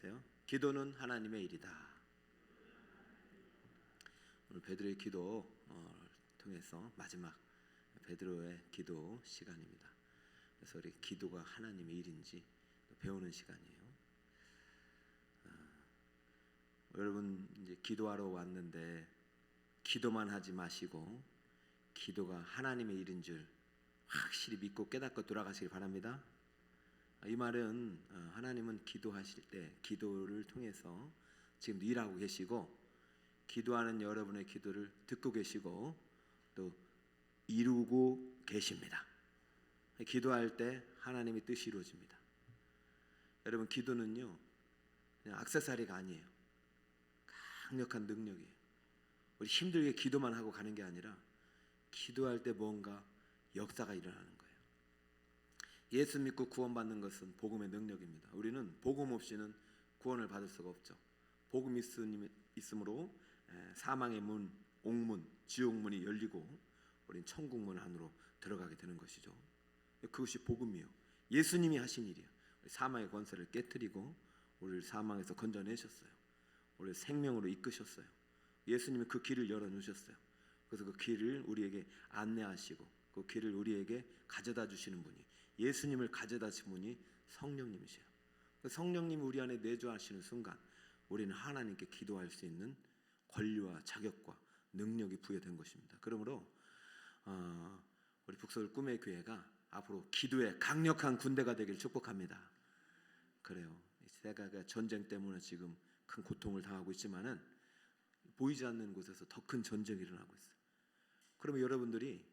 따라하세요. 기도는 하나님의 일이다. 오늘 베드로의 기도 통해서 마지막 베드로의 기도 시간입니다. 그래서 우리 기도가 하나님의 일인지 배우는 시간이에요. 여러분 이제 기도하러 왔는데 기도만 하지 마시고 기도가 하나님의 일인 줄 확실히 믿고 깨닫고 돌아가시길 바랍니다. 이 말은 하나님은 기도하실 때 기도를 통해서 지금도 일하고 계시고 기도하는 여러분의 기도를 듣고 계시고 또 이루고 계십니다. 기도할 때 하나님의 뜻이 이루어집니다. 여러분 기도는요 그냥 액세서리가 아니에요. 강력한 능력이에요. 우리 힘들게 기도만 하고 가는 게 아니라 기도할 때 뭔가 역사가 일어나는 거예요. 예수 믿고 구원받는 것은 복음의 능력입니다. 우리는 복음 없이는 구원을 받을 수가 없죠. 복음 있음으로 사망의 문, 옥문, 지옥문이 열리고 우리는 천국문 안으로 들어가게 되는 것이죠. 그것이 복음이요. 예수님이 하신 일이에요. 사망의 권세를 깨뜨리고 우리를 사망에서 건져내셨어요. 우리를 생명으로 이끄셨어요. 예수님이 그 길을 열어놓으셨어요. 그래서 그 길을 우리에게 안내하시고 그 길을 우리에게 가져다 주시는 분이 예수님을 가져다 주신 분이 성령님이세요. 그 성령님이 우리 안에 내주하시는 순간 우리는 하나님께 기도할 수 있는 권리와 자격과 능력이 부여된 것입니다. 그러므로 우리 북서울 꿈의 교회가 앞으로 기도의 강력한 군대가 되길 축복합니다. 그래요. 세계가 전쟁 때문에 지금 큰 고통을 당하고 있지만은 보이지 않는 곳에서 더 큰 전쟁이 일어나고 있어요. 그러면 여러분들이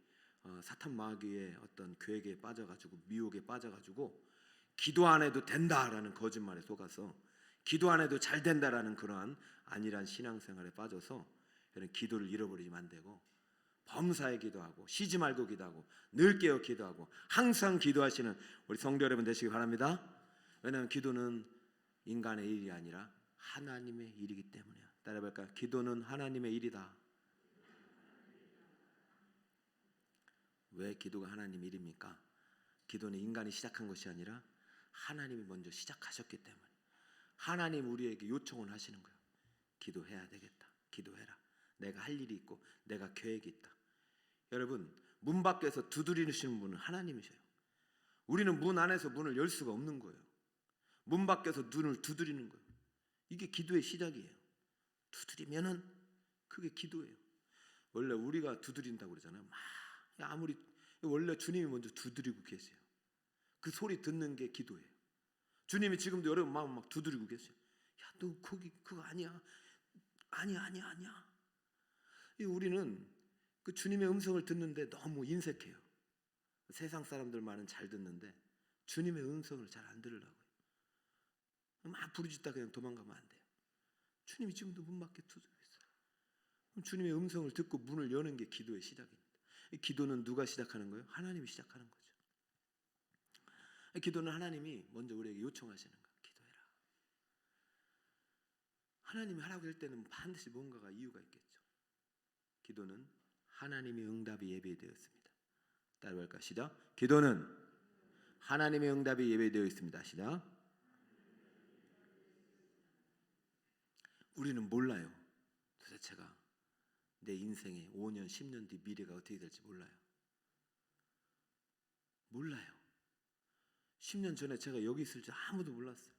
사탄 마귀의 어떤 계획에 빠져가지고 미혹에 빠져가지고 기도 안 해도 된다라는 거짓말에 속아서 기도 안 해도 잘 된다라는 그러한 안일한 신앙생활에 빠져서 이런 기도를 잃어버리면 안 되고 범사에 기도하고 쉬지 말고 기도하고 늘 깨어 기도하고 항상 기도하시는 우리 성도 여러분 되시기 바랍니다. 왜냐하면 기도는 인간의 일이 아니라 하나님의 일이기 때문이에요. 따라해볼까요? 기도는 하나님의 일이다. 왜 기도가 하나님의 일입니까? 기도는 인간이 시작한 것이 아니라 하나님이 먼저 시작하셨기 때문에 하나님 우리에게 요청을 하시는 거예요. 기도해야 되겠다. 기도해라. 내가 할 일이 있고 내가 계획이 있다. 여러분 문 밖에서 두드리시는 분은 하나님이셔요. 우리는 문 안에서 문을 열 수가 없는 거예요. 문 밖에서 눈을 두드리는 거예요. 이게 기도의 시작이에요. 두드리면은 그게 기도예요. 원래 우리가 두드린다고 그러잖아요. 막 아무리 원래 주님이 먼저 두드리고 계세요. 그 소리 듣는 게 기도예요. 주님이 지금도 여러분 마음 막 두드리고 계세요. 야, 너 거기 그거 아니야. 아니야. 우리는 그 주님의 음성을 듣는데 너무 인색해요. 세상 사람들 말은 잘 듣는데 주님의 음성을 잘 안 들으려고요. 막 부르짖다 그냥 도망가면 안 돼요. 주님이 지금도 문 밖에 두드리고 있어요. 그럼 주님의 음성을 듣고 문을 여는 게 기도의 시작입니다. 이 기도는 누가 시작하는 거예요? 하나님이 시작하는 거죠. 기도는 하나님이 먼저 우리에게 요청하시는 거예요. 기도해라. 하나님이 하라고 할 때는 반드시 뭔가가 이유가 있겠죠. 기도는 하나님의 응답이 예배되어 있습니다. 따라할까요? 시작. 기도는 하나님의 응답이 예배되어 있습니다. 시작. 우리는 몰라요. 도대체가 내 인생의 5년, 10년 뒤 미래가 어떻게 될지 몰라요. 10년 전에 제가 여기 있을 줄 아무도 몰랐어요.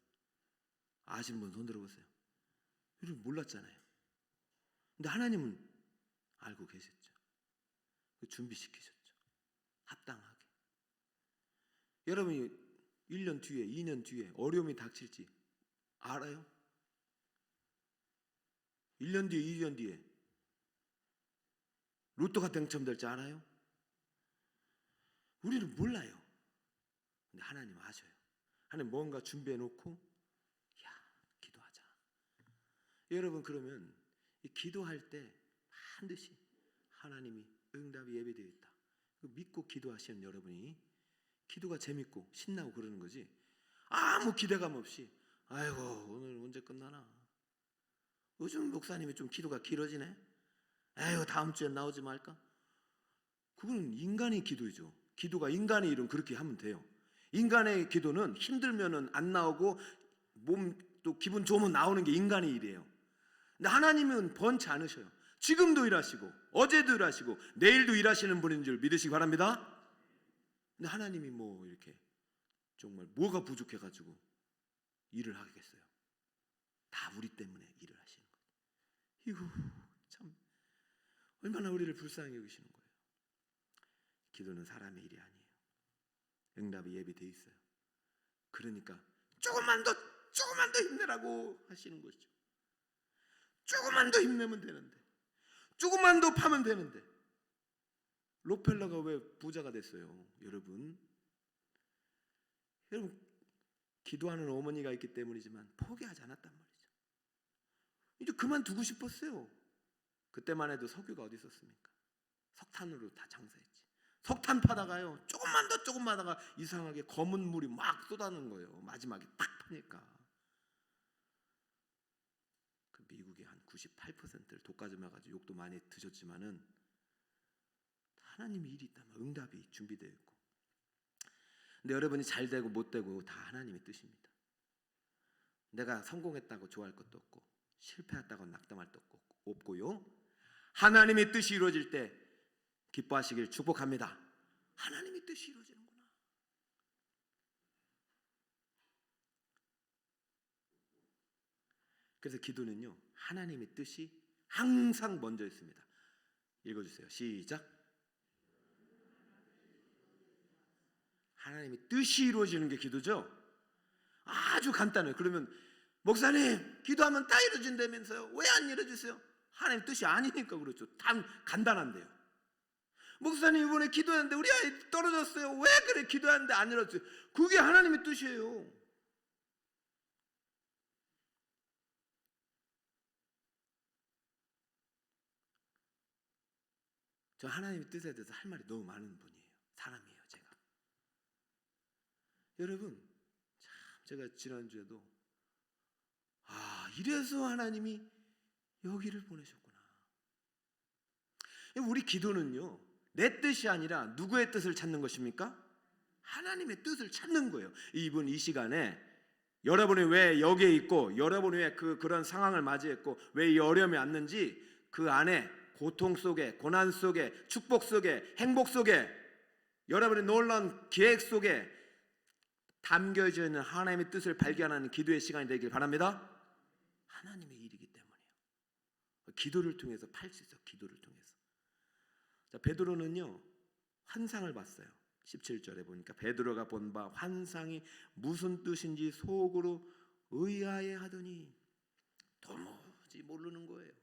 아시는 분 손 들어보세요. 여러분 몰랐잖아요. 근데 하나님은 알고 계셨죠. 준비시키셨죠. 합당하게. 여러분이 1년 뒤에, 2년 뒤에 어려움이 닥칠지 알아요? 1년 뒤에, 2년 뒤에 로또가 당첨될지 알아요? 우리는 몰라요. 근데 하나님은 아셔요. 하나님 뭔가 준비해 놓고 야, 기도하자. 여러분 그러면 이 기도할 때 반드시 하나님이 응답이 예비되어 있다. 믿고 기도하시는 여러분이 기도가 재밌고 신나고 그러는 거지 아무 기대감 없이 아이고 오늘 언제 끝나나 요즘 목사님이 좀 기도가 길어지네 아이고 다음 주에 나오지 말까. 그건 인간의 기도이죠. 기도가 인간의 일은 그렇게 하면 돼요. 인간의 기도는 힘들면은 안 나오고 몸 또 기분 좋으면 나오는 게 인간의 일이에요. 근데 하나님은 번치 않으셔요. 지금도 일하시고 어제도 일하시고 내일도 일하시는 분인 줄 믿으시기 바랍니다. 근데 하나님이 뭐 이렇게 정말 뭐가 부족해가지고 일을 하겠어요? 다 우리 때문에 일을 하시는 거예요. 이거 참 얼마나 우리를 불쌍히 여기시는 거예요. 기도는 사람의 일이 아니에요. 응답이 예비돼 있어요. 그러니까 조금만 더 힘내라고 하시는 것이죠. 조금만 더 힘내면 되는데, 조금만 더 파면 되는데. 록펠러가 왜 부자가 됐어요? 여러분 기도하는 어머니가 있기 때문이지만 포기하지 않았단 말이죠. 이제 그만두고 싶었어요. 그때만 해도 석유가 어디 있었습니까? 석탄으로 다 장사했지. 석탄 파다가요 조금만 하다가 이상하게 검은 물이 막 쏟아는 거예요. 마지막에 딱 파니까 그 미국의 한 98%를 독까지 맞아가지고 욕도 많이 드셨지만은 하나님의 일이 있다면 응답이 준비되어 있고, 근데 여러분이 잘 되고 못 되고 다 하나님의 뜻입니다. 내가 성공했다고 좋아할 것도 없고 실패했다고 낙담할 것도 없고요. 하나님의 뜻이 이루어질 때 기뻐하시길 축복합니다. 하나님의 뜻이 이루어지는구나. 그래서 기도는요 하나님의 뜻이 항상 먼저 있습니다. 읽어주세요. 시작. 하나님의 뜻이 이루어지는 게 기도죠. 아주 간단해요. 그러면 목사님 기도하면 다 이루어진다면서요? 왜 안 이루어지세요? 하나님 뜻이 아니니까 그렇죠. 단 간단한데요. 목사님 이번에 기도했는데 우리 아이 떨어졌어요. 왜 그래 기도했는데 안 이루어졌어요? 그게 하나님의 뜻이에요. 저 하나님의 뜻에 대해서 할 말이 너무 많은 분이에요. 사람이에요 제가. 여러분 참 제가 지난주에도 이래서 하나님이 여기를 보내셨구나. 우리 기도는요 내 뜻이 아니라 누구의 뜻을 찾는 것입니까? 하나님의 뜻을 찾는 거예요. 이분 이 시간에 여러분이 왜 여기에 있고 여러분이 왜 그런 상황을 맞이했고 왜 이 어려움이 왔는지 그 안에 고통 속에 고난 속에 축복 속에 행복 속에 여러분의 놀라운 계획 속에 담겨져 있는 하나님의 뜻을 발견하는 기도의 시간이 되길 바랍니다. 하나님의 일이기 때문이에요. 기도를 통해서 팔 수 있어요. 기도를 통해서. 자, 베드로는요 환상을 봤어요. 17절에 보니까 베드로가 본 바 환상이 무슨 뜻인지 속으로 의아해 하더니 도무지 모르는 거예요.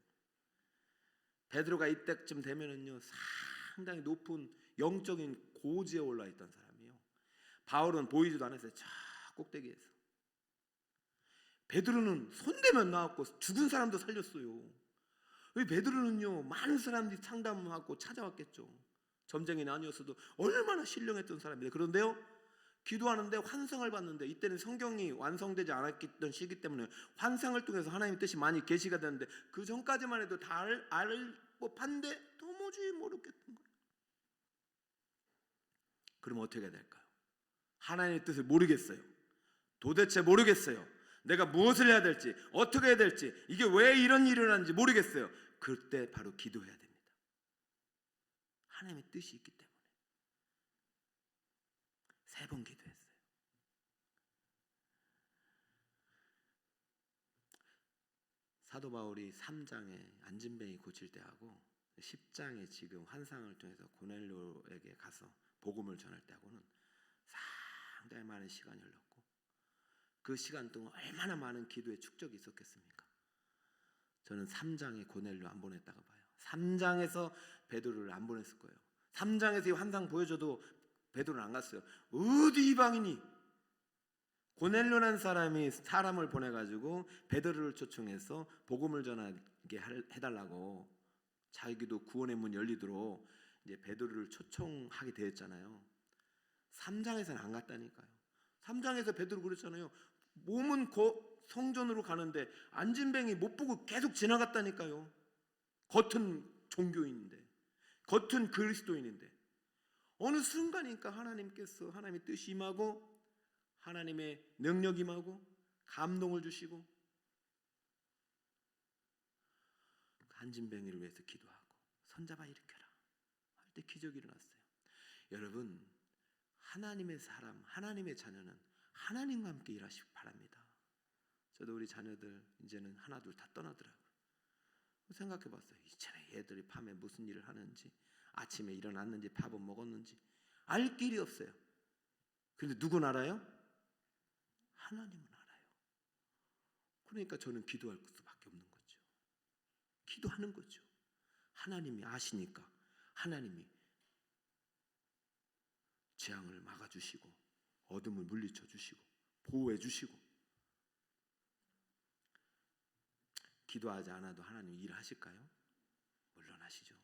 베드로가 이때쯤 되면은요 상당히 높은 영적인 고지에 올라 있던 사람이에요. 바울은 보이지도 않았어요. 저 꼭대기에서. 베드로는 손대면 나왔고 죽은 사람도 살렸어요. 베드로는요 많은 사람들이 상담하고 찾아왔겠죠. 점쟁이는 아니었어도 얼마나 신령했던 사람이에요. 그런데요 기도하는데 환상을 봤는데, 이때는 성경이 완성되지 않았던 시기 때문에 환상을 통해서 하나님의 뜻이 많이 계시가 되는데 그 전까지만 해도 다 알 법한데 도무지 모르겠던 거예요. 그럼 어떻게 해야 될까요? 하나님의 뜻을 모르겠어요. 도대체 모르겠어요. 내가 무엇을 해야 될지 어떻게 해야 될지 이게 왜 이런 일이 일어나는지 모르겠어요. 그때 바로 기도해야 됩니다. 하나님의 뜻이 있기 때문에. 3번 기도했어요. 사도 바울이 3장에 안진뱅이 고칠 때 하고 10장에 지금 환상을 통해서 고넬료에게 가서 복음을 전할 때하고는 상당히 많은 시간이 흘렀고 그 시간 동안 얼마나 많은 기도의 축적이 있었겠습니까? 저는 3장에 고넬료 안 보냈다고 봐요. 3장에서 베드로를 안 보냈을 거예요. 3장에서 이 환상 보여줘도 베드로는 안 갔어요. 어디 이방인이 고넬료라는 사람이 사람을 보내가지고 베드로를 초청해서 복음을 전하게 해달라고 자기도 구원의 문 열리도록 이제 베드로를 초청하게 되었잖아요. 3장에서는 안 갔다니까요. 3장에서 베드로 그랬잖아요. 몸은 성전으로 가는데 안진뱅이 못 보고 계속 지나갔다니까요. 겉은 종교인인데, 겉은 그리스도인인데 어느 순간이니까 하나님께서 하나님의 뜻이 임하고 하나님의 능력이 임하고 감동을 주시고 한진병이를 위해서 기도하고 손잡아 일으켜라 할 때 기적이 일어났어요. 여러분, 하나님의 사람, 하나님의 자녀는 하나님과 함께 일하시기 바랍니다. 저도 우리 자녀들 이제는 하나 둘 다 떠나더라고요. 생각해봤어요. 이제는 얘들이 밤에 무슨 일을 하는지, 아침에 일어났는지, 밥은 먹었는지 알 길이 없어요. 그런데 누군 알아요? 하나님은 알아요. 그러니까 저는 기도할 수밖에 없는 거죠. 기도하는 거죠. 하나님이 아시니까 하나님이 재앙을 막아주시고 어둠을 물리쳐 주시고 보호해 주시고. 기도하지 않아도 하나님 일하실까요? 물론 하시죠.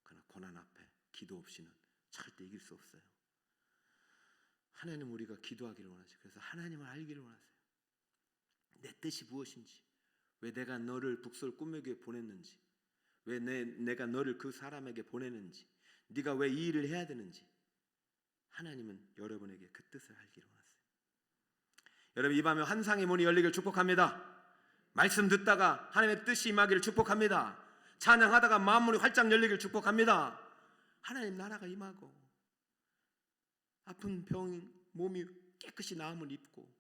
그러나 고난 앞에 기도 없이는 절대 이길 수 없어요. 하나님, 우리가 기도하기를 원하시고, 그래서 하나님을 알기를 원하세요. 내 뜻이 무엇인지, 왜 내가 너를 북솔 꿈에게 보냈는지, 왜 내가 너를 그 사람에게 보내는지, 네가 왜 이 일을 해야 되는지, 하나님은 여러분에게 그 뜻을 알기를 원하세요. 여러분, 이 밤에 환상의 문이 열리길 축복합니다. 말씀 듣다가 하나님의 뜻이 임하기를 축복합니다. 찬양하다가 마음 문이 활짝 열리길 축복합니다. 하나님 나라가 임하고 아픈 병 몸이 깨끗이 나음을 입고,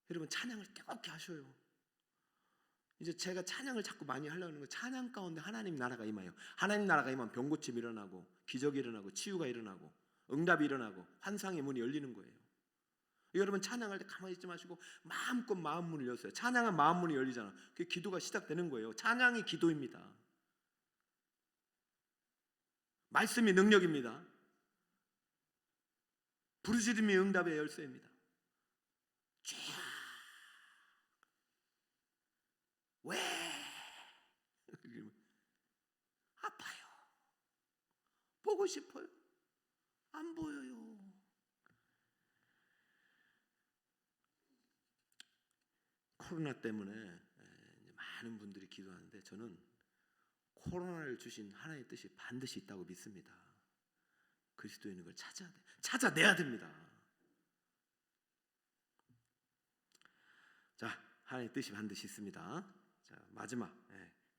여러분 찬양을 뜨겁게 하셔요. 이제 제가 찬양을 자꾸 많이 하려고 하는 거, 찬양 가운데 하나님 나라가 임하여, 하나님 나라가 임하면 병고침이 일어나고 기적이 일어나고 치유가 일어나고 응답이 일어나고 환상의 문이 열리는 거예요. 여러분 찬양할 때 가만히 있지 마시고 마음껏 마음 문을 여세요. 찬양은 마음 문이 열리잖아. 그 기도가 시작되는 거예요. 찬양이 기도입니다. 말씀이 능력입니다. 부르짖음이 응답의 열쇠입니다. 쫙. 왜? 아파요. 보고 싶어요. 안 보여요. 코로나 때문에 많은 분들이 기도하는데, 저는 코로나를 주신 하나님의 뜻이 반드시 있다고 믿습니다. 그리스도인은 걸 찾아내야 됩니다. 자, 하나님의 뜻이 반드시 있습니다. 자, 마지막,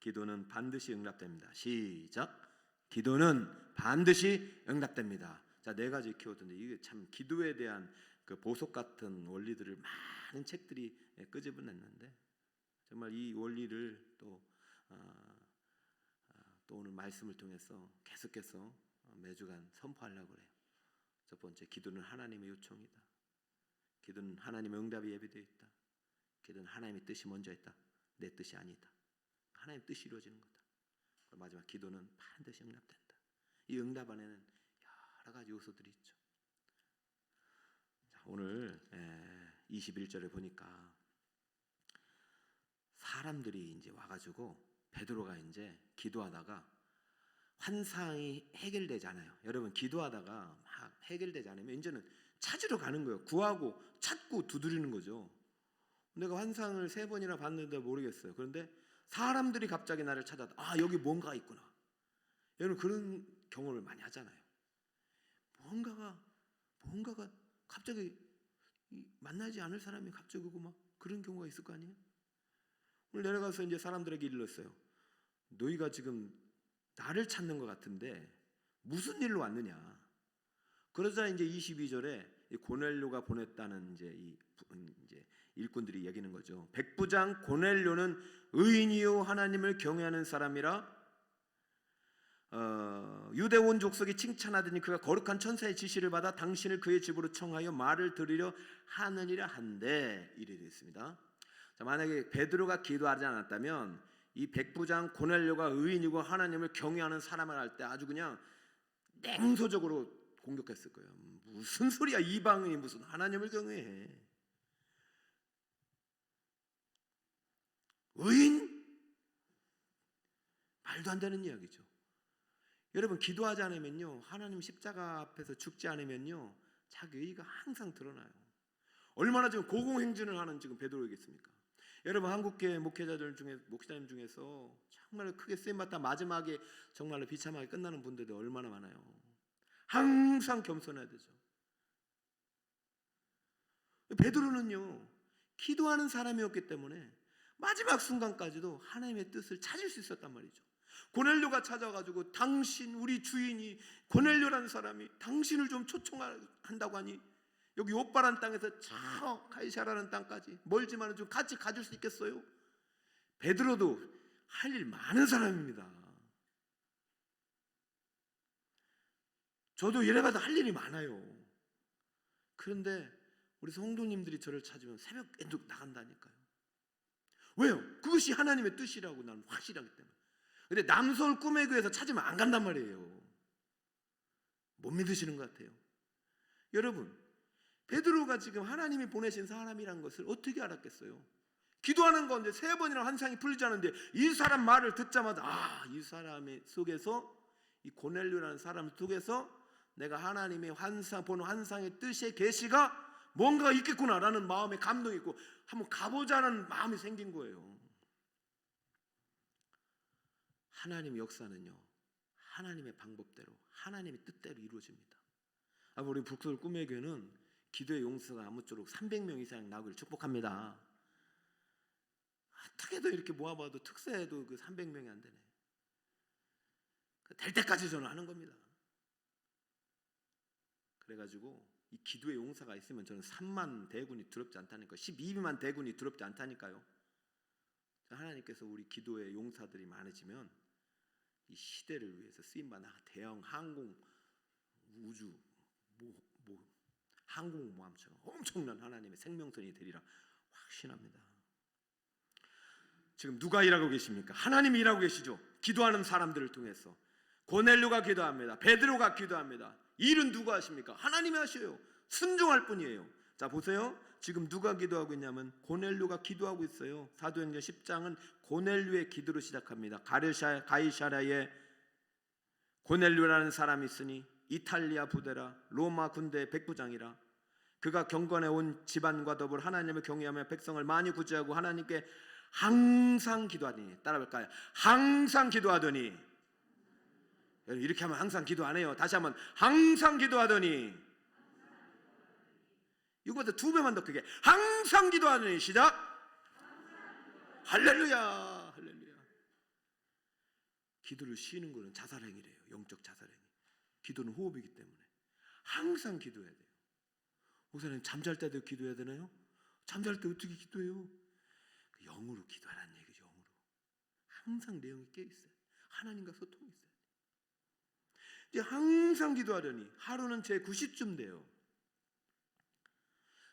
기도는 반드시 응답됩니다. 시작. 기도는 반드시 응답됩니다. 자, 4가지 키워드인데, 이게 참 기도에 대한 그 보석 같은 원리들을 많은 책들이 끄집어냈는데, 정말 이 원리를 또 오늘 말씀을 통해서 계속해서 매주간 선포하려고 그래요. 첫 번째, 기도는 하나님의 요청이다. 기도는 하나님의 응답이 예비되어 있다. 기도는 하나님의 뜻이 먼저 있다. 내 뜻이 아니다. 하나님의 뜻이 이루어지는 거다. 마지막, 기도는 반드시 응답된다. 이 응답 안에는 여러 가지 요소들이 있죠. 자, 오늘 21절에 보니까 사람들이 이제 와가지고 베드로가 이제 기도하다가 환상이 해결되잖아요. 여러분, 기도하다가 막 해결되지 않으면 이제는 찾으러 가는 거예요. 구하고 찾고 두드리는 거죠. 내가 환상을 3번이나 봤는데 모르겠어요. 그런데 사람들이 갑자기 나를 찾아다, 여기 뭔가 있구나. 여러분, 그런 경험을 많이 하잖아요. 뭔가가 갑자기 만나지 않을 사람이 갑자기 오고 막 그런 경우가 있을 거 아니에요. 오늘 내려가서 이제 사람들에게 일렀어요. 너희가 지금 나를 찾는 것 같은데 무슨 일로 왔느냐. 그러자 이제 22절에 고넬료가 보냈다는 이제 일꾼들이 얘기하는 거죠. 백부장 고넬료는 의인이요 하나님을 경외하는 사람이라 유대 온 족속이 칭찬하더니 그가 거룩한 천사의 지시를 받아 당신을 그의 집으로 청하여 말을 들으려 하느니라 한데, 이래 됐습니다. 자, 만약에 베드로가 기도하지 않았다면 이 백부장 고넬료가 의인이고 하나님을 경외하는 사람을 할 때 아주 그냥 냉소적으로 공격했을 거예요. 무슨 소리야, 이방인이 무슨 하나님을 경외해. 의인? 말도 안 되는 이야기죠. 여러분, 기도하지 않으면요, 하나님 십자가 앞에서 죽지 않으면요, 자기 의의가 항상 드러나요. 얼마나 지금 고공행진을 하는 지금 베드로이겠습니까? 여러분, 한국교회 목회자님 중에서 정말 크게 쓰임받다 마지막에 정말로 비참하게 끝나는 분들도 얼마나 많아요. 항상 겸손해야 되죠. 베드로는요, 기도하는 사람이었기 때문에 마지막 순간까지도 하나님의 뜻을 찾을 수 있었단 말이죠. 고넬료가 찾아가지고 당신 우리 주인이 고넬료라는 사람이 당신을 좀 초청한다고 하니 여기 요빠란 땅에서 저 가이사라는 땅까지 멀지만 좀 같이 가줄 수 있겠어요? 베드로도 할 일 많은 사람입니다. 저도 이래봐도 할 일이 많아요. 그런데 우리 성도님들이 저를 찾으면 새벽에 나간다니까요. 왜요? 그것이 하나님의 뜻이라고 나는 확실하기 때문에. 근데 남서울 꿈의 교회에서 찾으면 안 간단 말이에요. 못 믿으시는 것 같아요. 여러분, 베드로가 지금 하나님이 보내신 사람이란 것을 어떻게 알았겠어요? 기도하는 건데 3번이나 환상이 풀리지 않는데 이 사람 말을 듣자마자 이 사람의 속에서, 이 고넬료라는 사람 속에서 내가 하나님의 보는 환상의 뜻의 계시가 뭔가 있겠구나라는 마음에 감동이 있고 한번 가보자는 마음이 생긴 거예요. 하나님의 역사는요, 하나님의 방법대로 하나님의 뜻대로 이루어집니다. 우리 북서울 꿈의 교회는 기도의 용서가 아무쪼록 300명 이상 나오기를 축복합니다. 어떻게도 이렇게 모아봐도 특세해도 그 300명이 안 되네. 될 때까지 저는 하는 겁니다. 그래가지고 이 기도의 용사가 있으면 저는 3만 대군이 두렵지 않다니까요. 12만 대군이 두렵지 않다니까요. 하나님께서 우리 기도의 용사들이 많아지면 이 시대를 위해서 쓰임받는 대형 항공 우주 항공모함처럼 엄청난 하나님의 생명선이 되리라 확신합니다. 지금 누가 일하고 계십니까? 하나님이 일하고 계시죠. 기도하는 사람들을 통해서. 고넬료가 기도합니다. 베드로가 기도합니다. 일은 누가 하십니까? 하나님이 하셔요. 순종할 뿐이에요. 자, 보세요. 지금 누가 기도하고 있냐면 고넬료가 기도하고 있어요. 사도행전 10장은 고넬료의 기도로 시작합니다. 가이사랴에 고넬료라는 사람이 있으니 이탈리아 부대라 로마 군대 백부장이라. 그가 경건해 온 집안과 더불어 하나님을 경외하며 백성을 많이 구제하고 하나님께 항상 기도하더니, 따라볼까요? 항상 기도하더니. 이렇게 하면 항상 기도 안 해요. 다시 한번 항상 기도하더니. 이거보다 2배만 더 크게 항상 기도하더니. 시작. 할렐루야, 할렐루야. 기도를 쉬는 거는 자살행위래요. 영적 자살행위. 기도는 호흡이기 때문에 항상 기도해야 돼요. 목사님, 잠잘 때도 기도해야 되나요? 잠잘 때 어떻게 기도해요? 영으로 기도하라는 얘기죠. 영으로. 항상 내용이 깨어있어요. 하나님과 소통이 있어요. 이제 항상 기도하려니 하루는 제 9시쯤 돼요.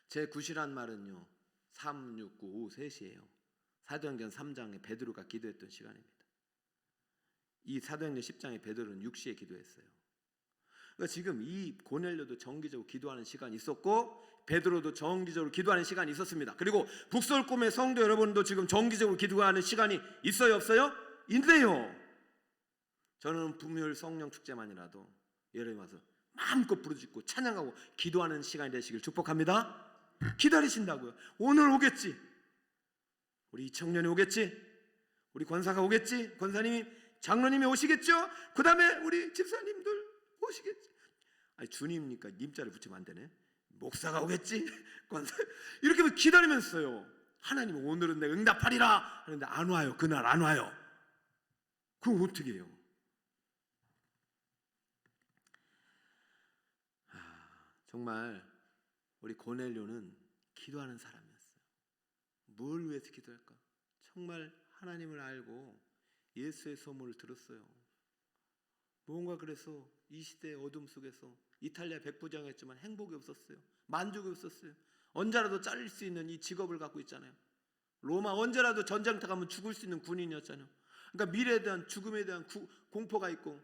제 9시란 말은요 3, 6, 9, 5, 3시예요. 사도행전 3장에 베드로가 기도했던 시간입니다. 이 사도행전 10장에 베드로는 6시에 기도했어요. 그러니까 지금 이 고넬료도 정기적으로 기도하는 시간이 있었고 베드로도 정기적으로 기도하는 시간이 있었습니다. 그리고 북서울 꿈의 성도 여러분도 지금 정기적으로 기도하는 시간이 있어요, 없어요? 있네요. 저는 금요일 성령 축제만이라도 여름에 와서 마음껏 부르짖고 찬양하고 기도하는 시간이 되시길 축복합니다. 기다리신다고요. 오늘 오겠지. 우리 청년이 오겠지. 우리 권사가 오겠지. 권사님이, 장로님이 오시겠죠. 그 다음에 우리 집사님들 오시겠지. 아니, 주님이니까 님자를 붙이면 안 되네. 목사가 오겠지. 권사. 이렇게 기다리면서요. 하나님 오늘은 내가 응답하리라 하는데 안 와요. 그날 안 와요. 그럼 어떻게 해요? 정말 우리 고넬료는 기도하는 사람이었어요. 뭘 위해서 기도할까? 정말 하나님을 알고 예수의 소문을 들었어요. 뭔가 그래서 이 시대의 어둠 속에서 이탈리아 백부장이었지만 행복이 없었어요. 만족이 없었어요. 언제라도 잘릴 수 있는 이 직업을 갖고 있잖아요. 로마 언제라도 전장터 가면 죽을 수 있는 군인이었잖아요. 그러니까 미래에 대한 죽음에 대한 공포가 있고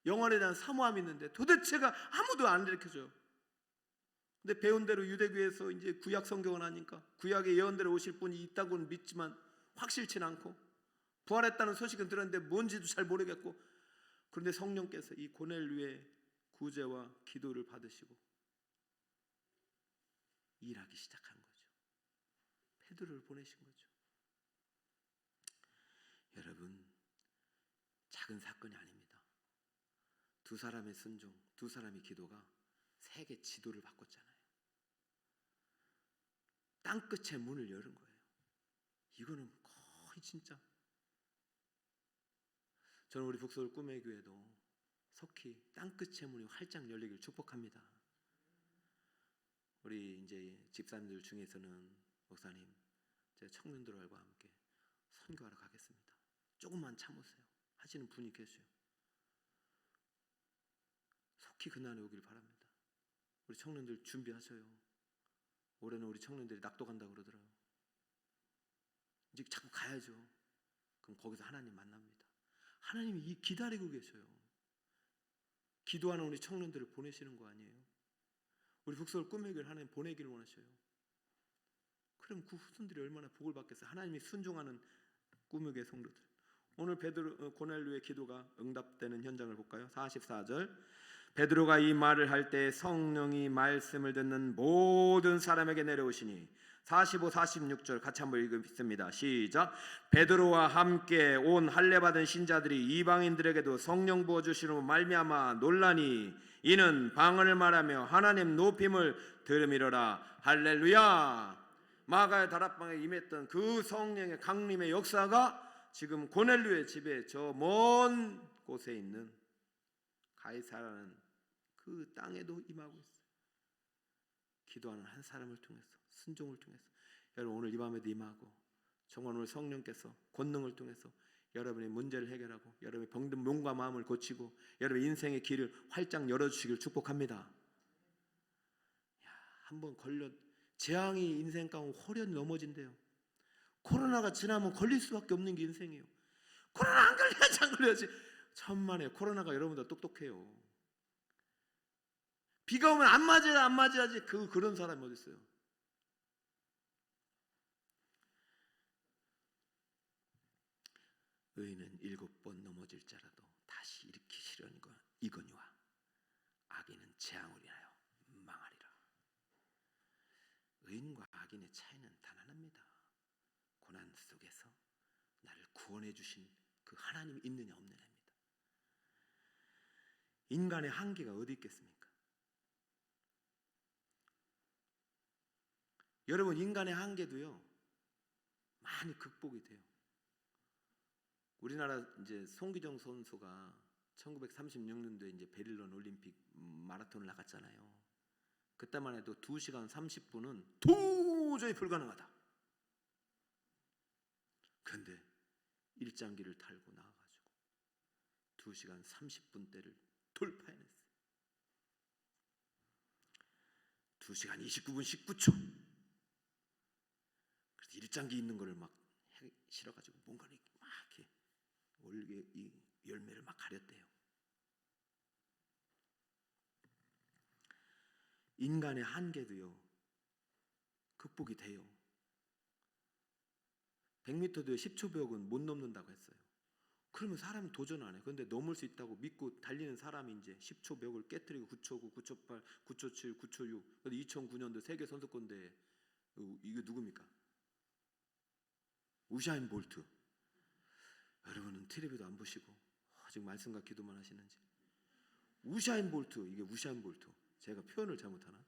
영원에 대한 사모함이 있는데 도대체가 아무도 안 가르쳐줘요. 근데 배운 대로 유대교에서 이제 구약 성경을 하니까 구약의 예언대로 오실 분이 있다고는 믿지만 확실치는 않고 부활했다는 소식은 들었는데 뭔지도 잘 모르겠고, 그런데 성령께서 이 고넬료의 구제와 기도를 받으시고 일하기 시작한 거죠. 베드로를 보내신 거죠. 여러분, 작은 사건이 아닙니다. 2사람의 순종, 2사람의 기도가 세계 지도를 바꿨잖아요. 땅끝에 문을 여는 거예요. 이거는 거의 진짜. 저는 우리 북서울 꿈의 교회도 속히 땅끝의 문이 활짝 열리길 축복합니다. 우리 이제 집사님들 중에서는 목사님, 제가 청년들과 함께 선교하러 가겠습니다. 조금만 참으세요. 하시는 분이 계세요. 속히 그날이 오길 바랍니다. 우리 청년들 준비하셔요. 올해는 우리 청년들이 낙도 간다고 그러더라고요. 이제 자꾸 가야죠. 그럼 거기서 하나님 만납니다. 하나님이 기다리고 계셔요. 기도하는 우리 청년들을 보내시는 거 아니에요? 우리 북서울 꿈의 교회를 하나님 보내기를 원하셔요. 그럼 그 후손들이 얼마나 복을 받겠어요. 하나님이 순종하는 꿈의 교회 성도들. 오늘 고넬료의 기도가 응답되는 현장을 볼까요? 44절. 베드로가 이 말을 할 때 성령이 말씀을 듣는 모든 사람에게 내려오시니 45, 46절 같이 한번 읽습니다. 시작. 베드로와 함께 온 할례받은 신자들이 이방인들에게도 성령 부어주시는 말미암아 놀라니 이는 방언을 말하며 하나님 높임을 들음이로라. 할렐루야. 마가의 다락방에 임했던 그 성령의 강림의 역사가 지금 고넬료의 집에 저 먼 곳에 있는 가이사라는 그 땅에도 임하고 있어요. 기도하는 한 사람을 통해서, 순종을 통해서. 여러분 오늘 이 밤에도 임하고, 정말 오늘 성령께서 권능을 통해서 여러분의 문제를 해결하고 여러분의 병든 몸과 마음을 고치고 여러분의 인생의 길을 활짝 열어주시길 축복합니다. 한번 재앙이 인생 가운데 호련히 넘어진대요. 코로나가 지나면 걸릴 수밖에 없는 게 인생이에요. 코로나 안 걸려야지 안 걸려야지. 천만에 코로나가 여러분보다 똑똑해요. 비가 오면 안 맞아야지. 그런 사람이 어디 있어요? 의인은 7번 넘어질지라도 다시 일으키시려니와 이거니와 악인은 재앙을 인하여 망하리라. 의인과 악인의 차이는 단 하나입니다. 고난 속에서 나를 구원해 주신 그 하나님이 있느냐 없느냐입니다. 인간의 한계가 어디 있겠습니까? 여러분 인간의 한계도요 많이 극복이 돼요. 우리나라 이제 송기정 선수가 1936년도에 이제 베를린 올림픽 마라톤을 나갔잖아요. 그때만 해도 2시간 30분은 도저히 불가능하다. 그런데 일장기를 탈고 나와가지고 2시간 30분대를 돌파해냈어요. 2시간 29분 19초. 그래서 일장기 있는 거를 막 실어가지고 뭔가를 막 이렇게 올게 이 열매를 막 가렸대요. 인간의 한계도요 극복이 돼요. 100m도 10초 벽은 못 넘는다고 했어요. 그러면 사람이 도전 안 해요. 그런데 넘을 수 있다고 믿고 달리는 사람이 이제 10초 벽을 깨트리고 9초 9, 9초 8, 9초 7, 9초 6. 2009년도 세계 선수권대회 이거 누굽니까? 우샤인 볼트. 여러분은 텔레비도 안 보시고 지금 말씀과 기도만 하시는지. 우샤인 볼트, 이게 우샤인 볼트. 제가 표현을 잘못하나?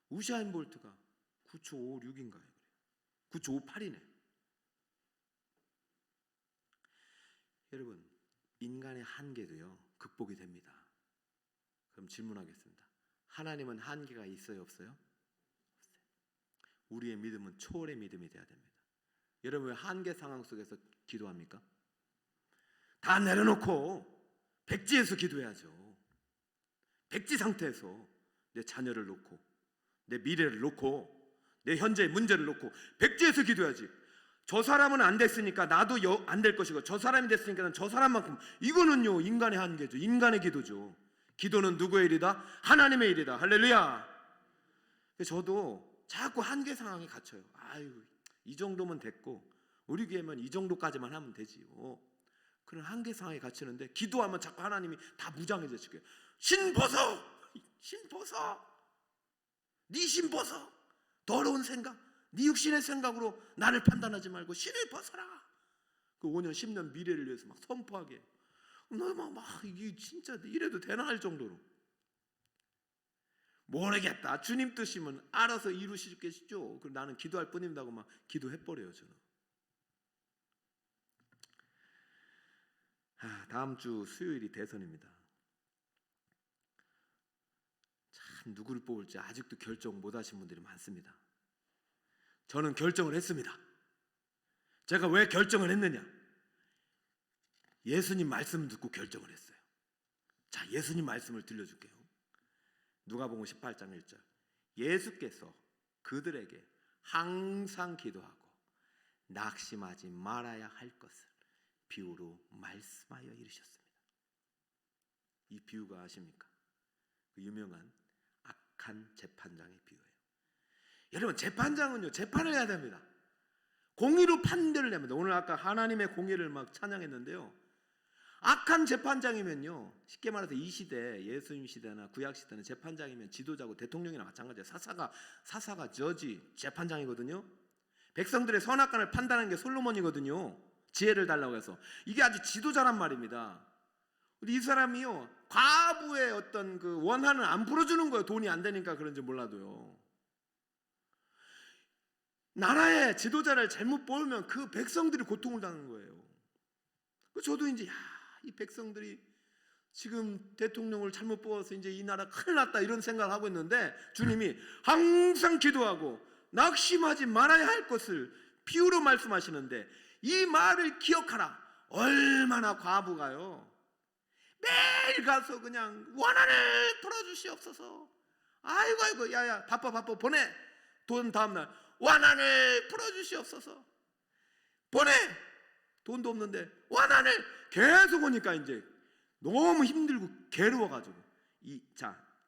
우샤인 볼트가 9초 5, 6인가요? 9초 5, 8이네. 여러분 인간의 한계도요 극복이 됩니다. 그럼 질문하겠습니다. 하나님은 한계가 있어요 없어요? 없어요. 우리의 믿음은 초월의 믿음이 돼야 됩니다. 여러분 왜 한계 상황 속에서 기도합니까? 다 내려놓고 백지에서 기도해야죠. 백지 상태에서 내 자녀를 놓고 내 미래를 놓고 내 현재의 문제를 놓고 백지에서 기도해야지. 저 사람은 안 됐으니까 나도 안 될 것이고 저 사람이 됐으니까 난 저 사람만큼. 이거는요 인간의 한계죠. 인간의 기도죠. 기도는 누구의 일이다? 하나님의 일이다. 할렐루야. 저도 자꾸 한계 상황에 갇혀요. 아유 이 정도면 됐고 우리 교회면 이 정도까지만 하면 되지요. 그런 한계 상황에 갇히는데 기도하면 자꾸 하나님이 다 무장해지시게요. 신 벗어! 신 벗어! 네 신 벗어! 더러운 생각, 네 육신의 생각으로 나를 판단하지 말고 신을 벗어라. 그 5년 10년 미래를 위해서 막 선포하게. 너 막 이게 진짜 이래도 되나 할 정도로. 모르겠다. 주님 뜻이면 알아서 이루시겠죠. 그럼 나는 기도할 뿐입니다 하고 막 기도해버려요. 저는. 다음 주 수요일이 대선입니다. 참 누구를 뽑을지 아직도 결정 못하신 분들이 많습니다. 저는 결정을 했습니다. 제가 왜 결정을 했느냐? 예수님 말씀 듣고 결정을 했어요. 자, 예수님 말씀을 들려줄게요. 누가복음 18장 1절. 예수께서 그들에게 항상 기도하고 낙심하지 말아야 할 것을 비유로 말씀하여 이르셨습니다. 이 비유가 아십니까? 그 유명한 악한 재판장의 비유예요. 여러분, 재판장은요, 재판을 해야 됩니다. 공의로 판결을 합니다. 오늘 아까 하나님의 공의를 막 찬양했는데요, 악한 재판장이면요, 쉽게 말해서 이 시대, 예수님 시대나 구약 시대는 재판장이면 지도자고 대통령이나 마찬가지예요. 사사가 저지 재판장이거든요. 백성들의 선악간을 판단하는 게 솔로몬이거든요. 지혜를 달라고 해서. 이게 아주 지도자란 말입니다. 이 사람이요, 과부의 어떤 그 원한을 안 풀어주는 거예요. 돈이 안 되니까 그런지 몰라도요. 나라의 지도자를 잘못 뽑으면 그 백성들이 고통을 당하는 거예요. 저도 이제 이 백성들이 지금 대통령을 잘못 뽑아서 이제 이 나라 큰일 났다 이런 생각을 하고 있는데, 주님이 항상 기도하고 낙심하지 말아야 할 것을 비유로 말씀하시는데, 이 말을 기억하라. 얼마나 과부가요, 매일 가서 그냥 원한을 풀어주시옵소서. 아이고 야야 바빠 보내. 돈 다음날 원한을 풀어주시옵소서. 보내. 돈도 없는데 원한을 계속 오니까 이제 너무 힘들고 괴로워가지고,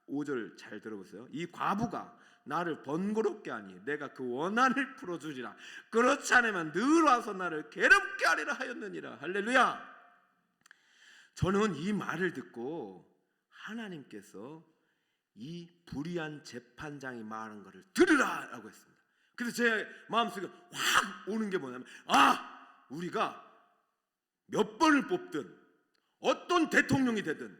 5절 잘 들어보세요. 이 과부가 나를 번거롭게 하니 내가 그 원한을 풀어주리라. 그렇지 않으면 늘 와서 나를 괴롭게 하리라 하였느니라. 할렐루야. 저는 이 말을 듣고 하나님께서 이 불의한 재판장이 말한 것을 들으라 라고 했습니다. 그래서 제 마음속에 확 오는 게 뭐냐면, 우리가 몇 번을 뽑든 어떤 대통령이 되든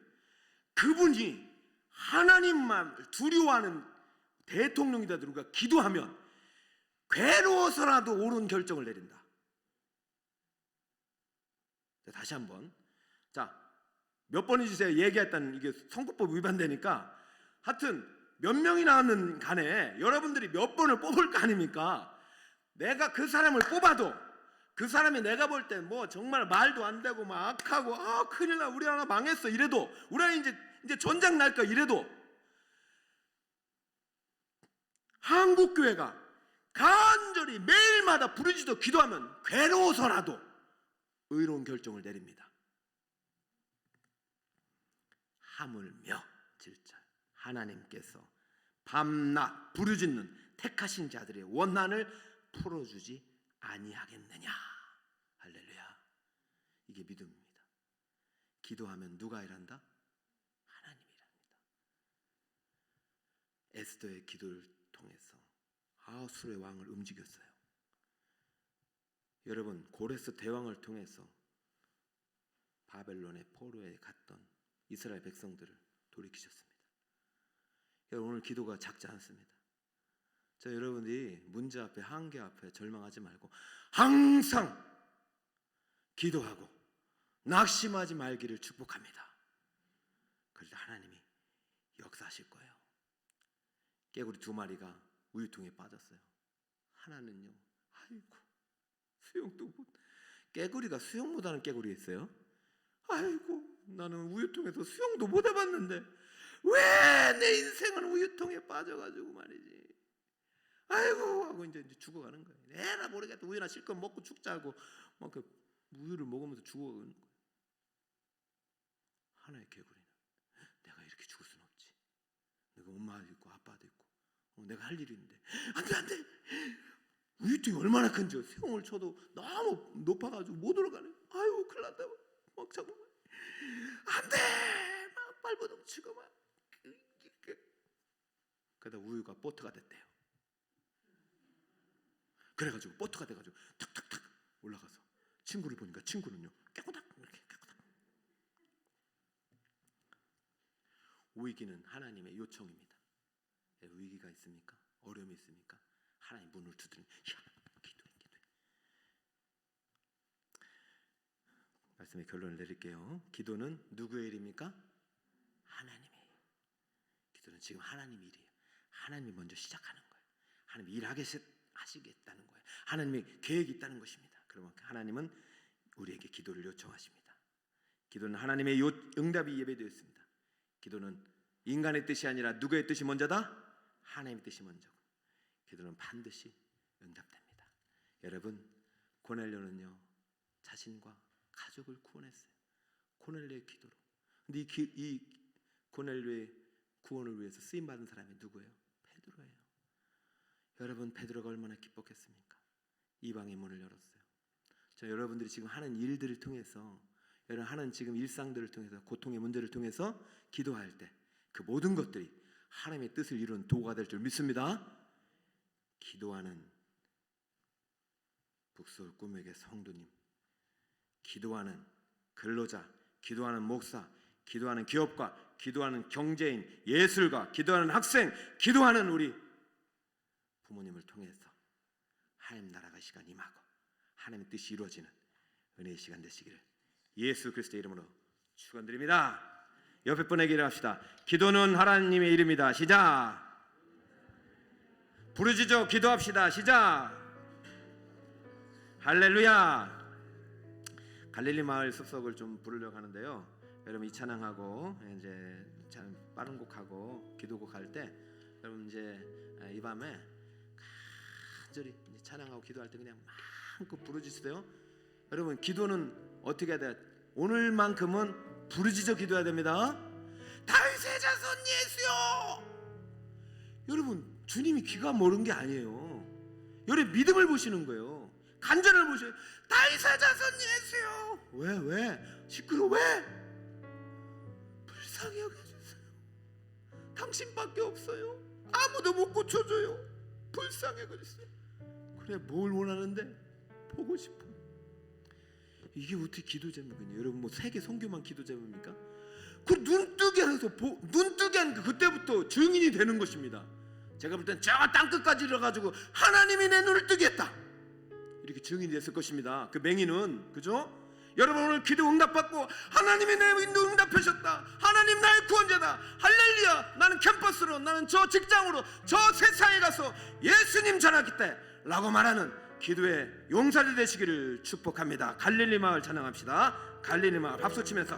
그분이 하나님만 두려워하는 대통령이 되도록 우리가 기도하면 괴로워서라도 옳은 결정을 내린다. 다시 한번, 몇 번인지 제가 얘기했다는, 이게 선거법 위반되니까 하여튼 몇 명이 나왔는 간에 여러분들이 몇 번을 뽑을 거 아닙니까? 내가 그 사람을 뽑아도 그 사람이 내가 볼 땐 뭐 정말 말도 안 되고 막 악하고 큰일 나, 우리 나라 망했어 이래도, 우리 나라 이제 전장 날까 이래도, 한국교회가 간절히 매일마다 부르짖어 기도하면 괴로워서라도 의로운 결정을 내립니다. 하물며 7절, 하나님께서 밤낮 부르짖는 택하신 자들의 원한을 풀어주지 아니하겠느냐. 할렐루야. 이게 믿음입니다. 기도하면 누가 일한다? 하나님이 일합니다. 에스더의 기도를 통해서 아수르의 왕을 움직였어요. 여러분, 고레스 대왕을 통해서 바벨론의 포로에 갔던 이스라엘 백성들을 돌이키셨습니다. 여러분, 오늘 기도가 작지 않습니다. 여러분들이 문제 앞에, 한계 앞에 절망하지 말고 항상 기도하고 낙심하지 말기를 축복합니다. 그래서 하나님이 역사하실 거예요. 깨구리 2마리가 우유통에 빠졌어요. 하나는요, 아이고 수영도 못, 깨구리가 수영 못하는 깨구리 있어요? 아이고 나는 우유통에서 수영도 못 해봤는데 왜 내 인생은 우유통에 빠져가지고 말이지, 아이고 하고 이제 죽어가는 거예요. 에라 모르겠다, 우유나 실컷 먹고 죽자고 막 그 우유를 먹으면서 죽어가는 거예요. 하나의 개구리는 내가 이렇게 죽을 수는 없지, 내가 엄마도 있고 아빠도 있고 내가 할 일이 있는데 안돼 우유통이 얼마나 큰지 수영을 쳐도 너무 높아가지고 못 올라가네. 아이고 큰일 났다, 막 잡고 안돼 막 발버둥 치고 막, 그러다 우유가 보트가 됐대요. 그래가지고 보트가 돼가지고 탁탁탁 올라가서 친구를 보니까 친구는요 깨꼬닥 이렇게 깨꼬닥. 위기는 하나님의 요청입니다. 위기가 있습니까? 어려움이 있습니까? 하나님 문을 두드리면 기도해. 말씀의 결론을 내릴게요. 기도는 누구의 일입니까? 하나님의 일. 기도는 지금 하나님의 일이에요. 하나님이 먼저 시작하는 거예요. 하나님이 일하시겠다는 거예요. 하나님의 계획이 있다는 것입니다. 그러면 하나님은 우리에게 기도를 요청하십니다. 기도는 하나님의 응답이 예배되었습니다. 기도는 인간의 뜻이 아니라 누구의 뜻이 먼저다? 하나님의 뜻이 먼저고, 기도는 반드시 응답됩니다. 여러분, 고넬료는요 자신과 가족을 구원했어요. 고넬료의 기도로. 근데 이 고넬료의 구원을 위해서 쓰임 받은 사람이 누구예요? 베드로예요. 여러분, 베드로가 얼마나 기뻤겠습니까? 이방의 문을 열었어요. 저 여러분들이 지금 하는 일들을 통해서, 여러분 하는 지금 일상들을 통해서, 고통의 문제를 통해서 기도할 때 그 모든 것들이 하나님의 뜻을 이루는 도구가 될 줄 믿습니다. 기도하는 북서울 꿈에게 성도님, 기도하는 근로자, 기도하는 목사, 기도하는 기업가, 기도하는 경제인, 예술가, 기도하는 학생, 기도하는 우리 부모님을 통해서 하나님 나라가 시간 임하고 하나님의 뜻이 이루어지는 은혜의 시간 되시기를 예수 그리스도의 이름으로 축원드립니다. 옆에 분에게 일합시다. 기도는 하나님의 일입니다. 시작. 부르짖어 기도합시다. 시작. 할렐루야. 갈릴리 마을 숲속을 좀 부르려고 하는데요. 여러분, 이 찬양하고 이제 참 빠른 곡하고 기도곡 할 때 여러분 이제 이 밤에 간절히 찬양하고 기도할 때 그냥 마음껏 부르짖으세요. 여러분, 기도는 어떻게 해야 돼? 오늘만큼은 부르짖어 기도해야 됩니다. 다윗의 자손 예수여. 여러분, 주님이 귀가 멀은 게 아니에요. 여러분, 믿음을 보시는 거예요. 간절을 보셔요. 다윗의 자손 예수여. 왜? 시끄러워. 왜? 불쌍히 여겨주세요. 당신밖에 없어요. 아무도 못 고쳐줘요. 불쌍히 여겨주세요. 그래, 뭘 원하는데? 보고 싶어. 이게 어떻게 기도 제목이냐? 여러분, 뭐 세계 선교만 기도 제목입니까? 그 눈뜨게 해서 눈뜨게 하니까 그때부터 증인이 되는 것입니다. 제가 볼 땐 저 땅끝까지 이뤄가지고 하나님이 내 눈을 뜨게 했다, 이렇게 증인이 됐을 것입니다. 그 맹인은, 그죠? 여러분, 오늘 기도 응답받고 하나님이 내 눈을 응답하셨다, 하나님 나의 구원자다, 할렐루야, 나는 캠퍼스로, 나는 저 직장으로, 저 세상에 가서 예수님 전하겠다 라고 말하는 기도의 용사들 되시기를 축복합니다. 갈릴리 마을 찬양합시다. 갈릴리 마을 박수 치면서